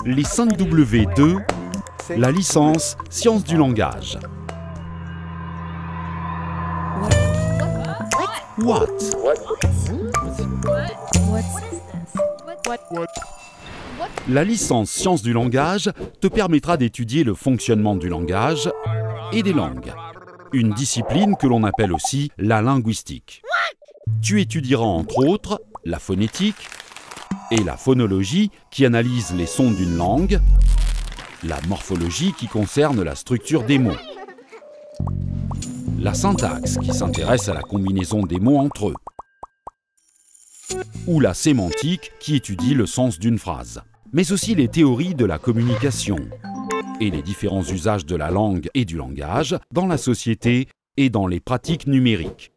Les 5 W2, la licence Sciences du langage. What? La licence Sciences du langage te permettra d'étudier le fonctionnement du langage et des langues. Une discipline que l'on appelle aussi la linguistique. Tu étudieras entre autres la phonétique et la phonologie qui analyse les sons d'une langue, la morphologie qui concerne la structure des mots, la syntaxe qui s'intéresse à la combinaison des mots entre eux, ou la sémantique qui étudie le sens d'une phrase, mais aussi les théories de la communication et les différents usages de la langue et du langage dans la société et dans les pratiques numériques.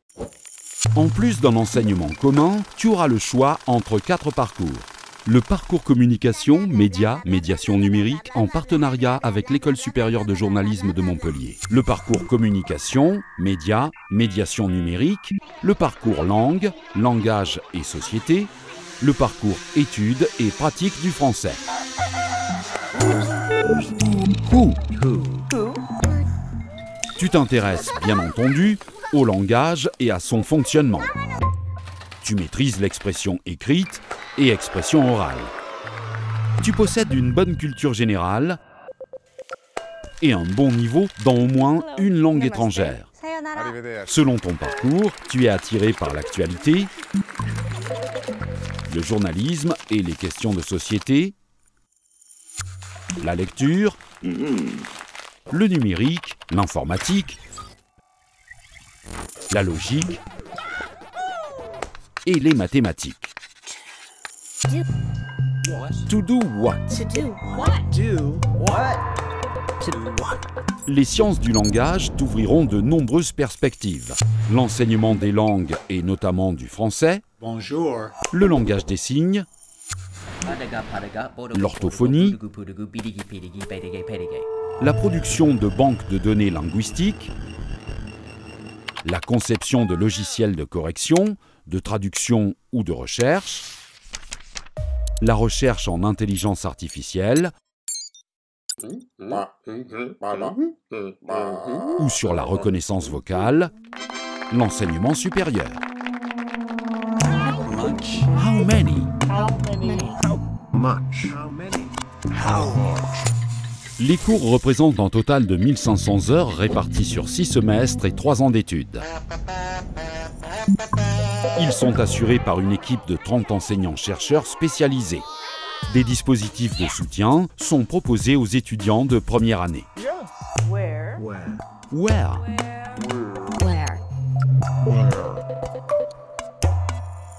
En plus d'un enseignement commun, tu auras le choix entre 4 parcours. Le parcours communication, médias, médiation numérique, en partenariat avec l'École supérieure de journalisme de Montpellier. Le parcours communication, médias, médiation numérique. Le parcours langue, langage et société. Le parcours études et pratiques du français. Who. Tu t'intéresses, bien entendu, au langage et à son fonctionnement. Tu maîtrises l'expression écrite et expression orale. Tu possèdes une bonne culture générale et un bon niveau dans au moins une langue étrangère. Selon ton parcours, tu es attiré par l'actualité, le journalisme et les questions de société, la lecture, le numérique, l'informatique, la logique et les mathématiques. To do what? Les sciences du langage t'ouvriront de nombreuses perspectives. L'enseignement des langues et notamment du français, Bonjour. le langage des signes, l'orthophonie, la production de banques de données linguistiques, la conception de logiciels de correction, de traduction ou de recherche, la recherche en intelligence artificielle ou sur la reconnaissance vocale, l'enseignement supérieur. How many? Les cours représentent un total de 1500 heures réparties sur 6 semestres et 3 ans d'études. Ils sont assurés par une équipe de 30 enseignants-chercheurs spécialisés. Des dispositifs de soutien sont proposés aux étudiants de première année. Where?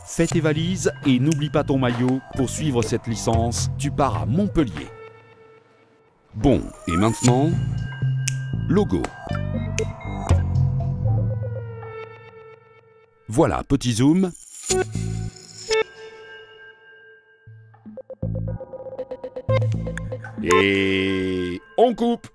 Fais tes valises et n'oublie pas ton maillot. Pour suivre cette licence, tu pars à Montpellier. Bon, et maintenant, logo. Voilà, petit zoom. Et on coupe.